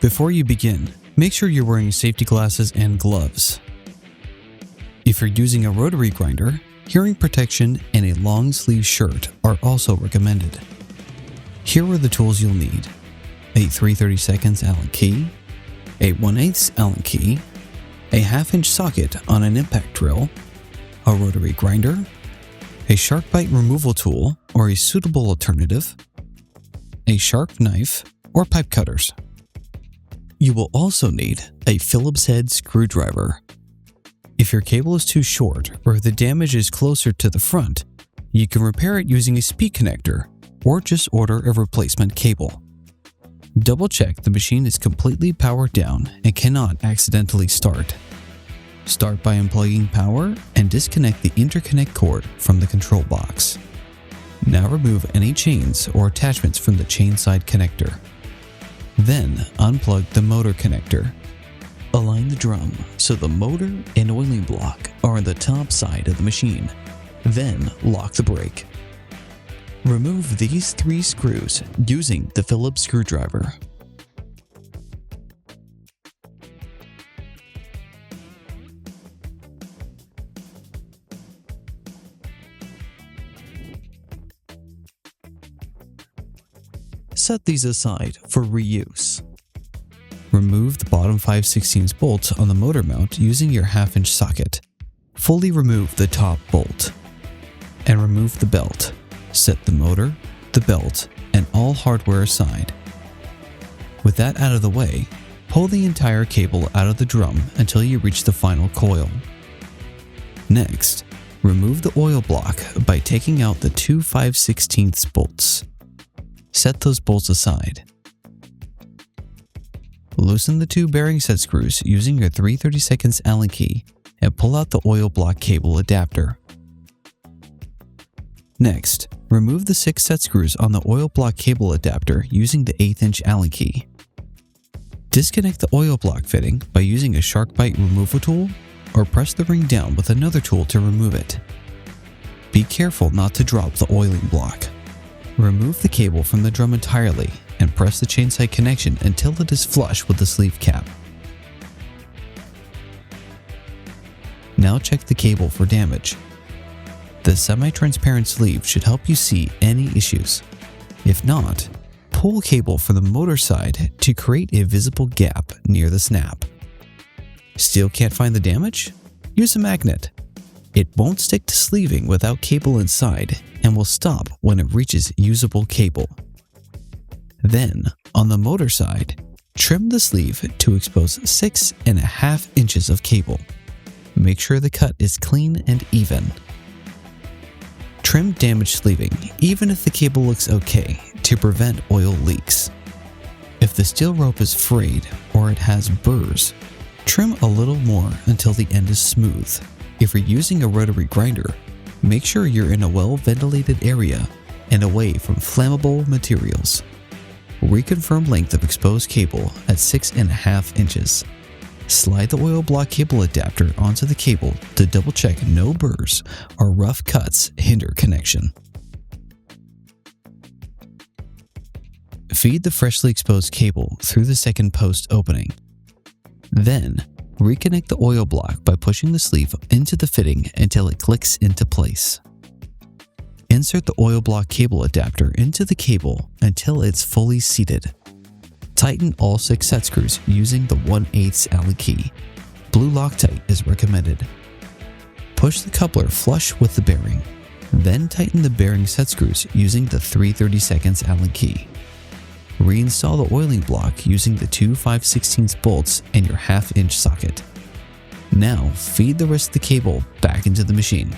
Before you begin, make sure you're wearing safety glasses and gloves. If you're using a rotary grinder, hearing protection and a long sleeve shirt are also recommended. Here are the tools you'll need: a 3/32 Allen key, a 1/8 Allen key, a 1/2-inch socket on an impact drill, a rotary grinder, a shark bite removal tool or a suitable alternative, a sharp knife or pipe cutters. You will also need a Phillips head screwdriver. If your cable is too short or if the damage is closer to the front, you can repair it using a speed connector or just order a replacement cable. Double check the machine is completely powered down and cannot accidentally start. Start by unplugging power and disconnect the interconnect cord from the control box. Now remove any chains or attachments from the chain side connector. Then unplug the motor connector. Align the drum so the motor and oiling block are on the top side of the machine. Then lock the brake. Remove these 3 screws using the Phillips screwdriver. Set these aside for reuse. Remove the bottom 5/16 bolts on the motor mount using your 1/2-inch socket. Fully remove the top bolt. And remove the belt. Set the motor, the belt, and all hardware aside. With that out of the way, pull the entire cable out of the drum until you reach the final coil. Next, remove the oil block by taking out the 2 5/16 bolts. Set those bolts aside. Loosen the 2 bearing set screws using your 3/32 Allen key and pull out the oil block cable adapter. Next, remove the 6 set screws on the oil block cable adapter using the 1/8-inch Allen key. Disconnect the oil block fitting by using a shark bite removal tool or press the ring down with another tool to remove it. Be careful not to drop the oiling block. Remove the cable from the drum entirely and press the chain side connection until it is flush with the sleeve cap. Now check the cable for damage. The semi-transparent sleeve should help you see any issues. If not, pull cable from the motor side to create a visible gap near the snap. Still can't find the damage? Use a magnet. It won't stick to sleeving without cable inside and will stop when it reaches usable cable. Then, on the motor side, trim the sleeve to expose 6.5 inches of cable. Make sure the cut is clean and even. Trim damaged sleeving even if the cable looks okay to prevent oil leaks. If the steel rope is frayed or it has burrs, trim a little more until the end is smooth. If you're using a rotary grinder, make sure you're in a well-ventilated area and away from flammable materials. Reconfirm length of exposed cable at 6.5 inches. Slide the oil block cable adapter onto the cable to double check no burrs or rough cuts hinder connection. Feed the freshly exposed cable through the second post opening. Then, reconnect the oil block by pushing the sleeve into the fitting until it clicks into place. Insert the oil block cable adapter into the cable until it's fully seated. Tighten all 6 set screws using the 1/8 Allen key. Blue Loctite is recommended. Push the coupler flush with the bearing. Then tighten the bearing set screws using the 3/32 Allen key. Reinstall the oiling block using the 2 5/16 bolts and your 1/2-inch socket. Now feed the rest of the cable back into the machine.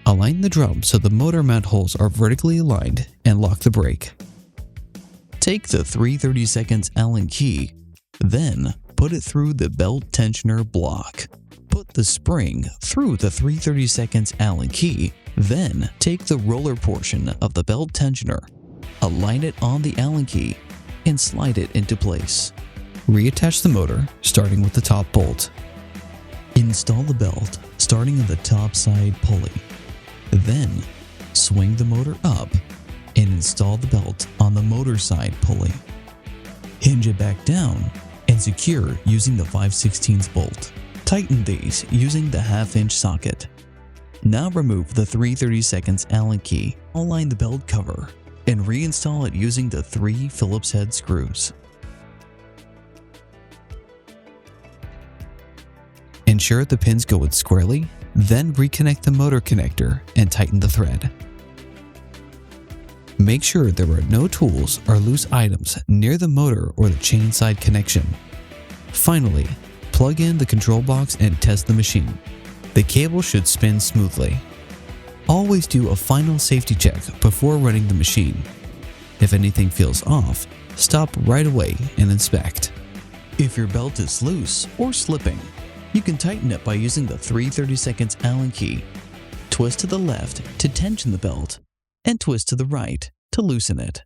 Align the drum so the motor mount holes are vertically aligned and lock the brake. Take the 3/32 Allen key, then put it through the belt tensioner block. Put slip the spring through the 3/32 Allen key. Then take the roller portion of the belt tensioner, align it on the Allen key, and slide it into place. Reattach the motor, starting with the top bolt. Install the belt, starting on the top side pulley. Then, swing the motor up and install the belt on the motor side pulley. Hinge it back down and secure using the 5/16 bolt. Tighten these using the 1/2-inch socket. Now remove the 3/32 Allen key, align the belt cover, and reinstall it using the 3 Phillips head screws. Ensure the pins go in squarely, then reconnect the motor connector and tighten the thread. Make sure there are no tools or loose items near the motor or the chain side connection. Finally, plug in the control box and test the machine. The cable should spin smoothly. Always do a final safety check before running the machine. If anything feels off, stop right away and inspect. If your belt is loose or slipping, you can tighten it by using the 3/32 Allen key. Twist to the left to tension the belt, and twist to the right to loosen it.